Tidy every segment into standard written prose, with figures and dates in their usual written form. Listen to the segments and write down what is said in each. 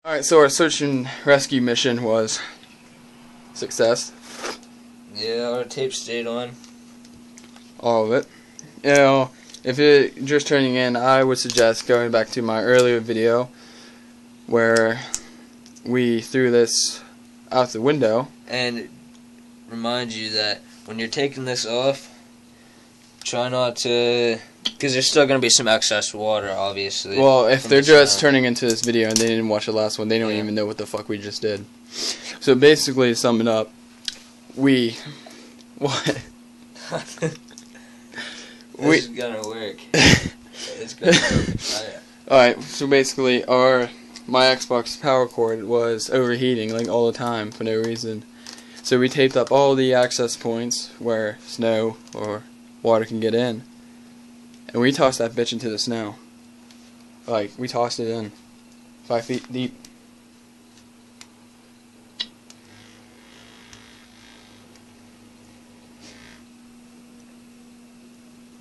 Alright, so our search and rescue mission was success. Yeah, our tape stayed on. All of it. You know, if you're just turning in, I would suggest going back to my earlier video where we threw this out the window. And remind you that when you're taking this off, try not to, because there's still going to be some excess water, obviously. Well, if they're just turning into this video and they didn't watch the last one, they don't even know what the fuck we just did. So basically, to sum it up, what? This is gonna work. It's gonna work. Alright, so basically my Xbox power cord was overheating like all the time for no reason. So we taped up all the access points where snow or water can get in. And we tossed that bitch into the snow. Like, we tossed it in 5 feet deep.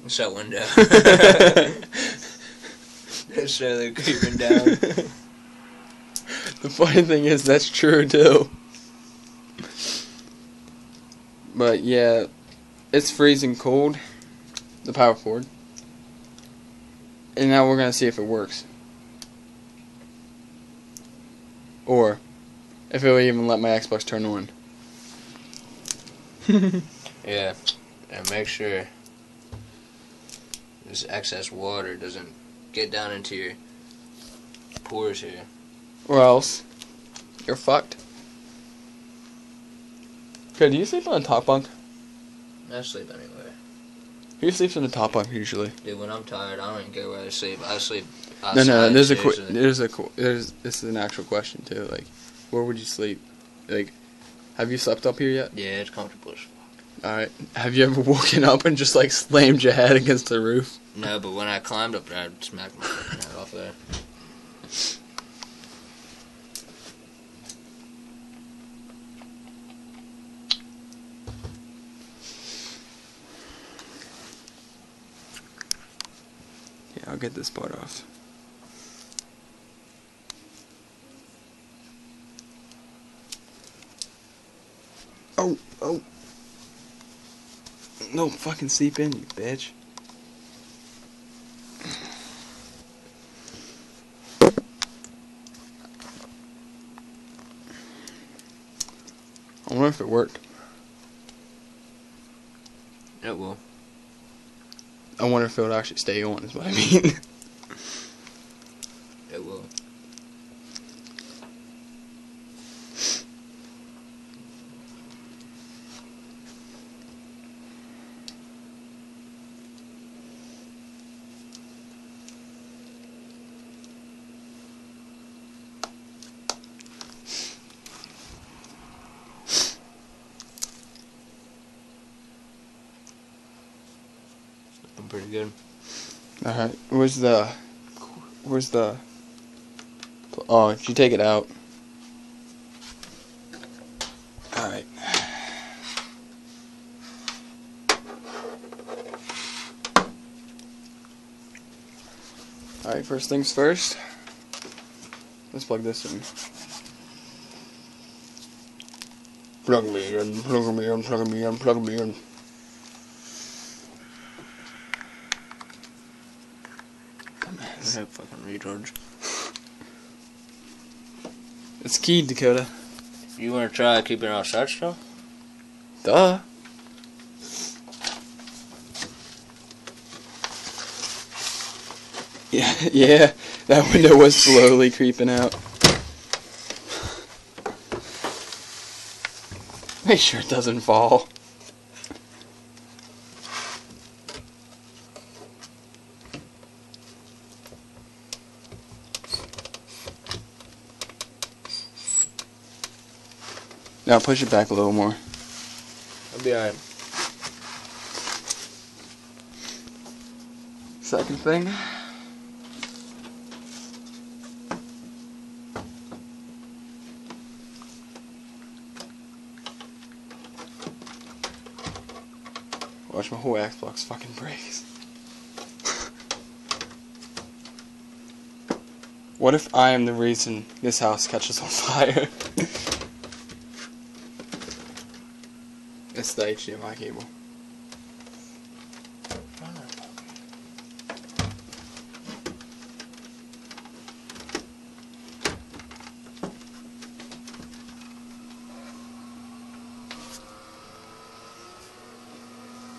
What's that window? It's slowly creeping down. The funny thing is, that's true too. But yeah, it's freezing cold, the power cord. And now we're going to see if it works. Or if it'll even let my Xbox turn on. Yeah, and make sure this excess water doesn't get down into your pores here. Or else you're fucked. Okay, do you sleep on the top bunk? I sleep anywhere. Who sleeps on the top bunk usually? Dude, when I'm tired, I don't even care where I sleep. I sleep No, outside. this is an actual question too. Like, where would you sleep? Like, have you slept up here yet? Yeah, it's comfortable as fuck. Alright. Have you ever woken up and just like slammed your head against the roof? No, but when I climbed up there, I'd smack my fucking head off there. Yeah, I'll get this part off. Oh. No, fucking sleep in, you bitch. I wonder if it worked. It will. I wonder if it would actually stay on, is what I mean. It will. I'm pretty good. Alright, where's the... Oh, did you take it out? Alright. Alright, first things first. Let's plug this in. Plug me in, plug me in, plug me in, plug me in. I have fucking retards. It's keyed, Dakota. You wanna try keeping it outside still? Duh. Yeah, that window was slowly creeping out. Make sure it doesn't fall. Now push it back a little more. I'll be alright. Second thing. Watch my whole Xbox fucking breaks. What if I am the reason this house catches on fire? It's the HDMI cable.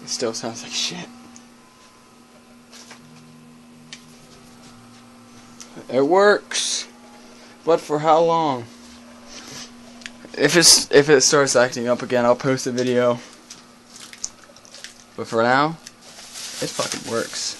It still sounds like shit. It works, but for how long? If it starts acting up again, I'll post a video. But for now, it fucking works.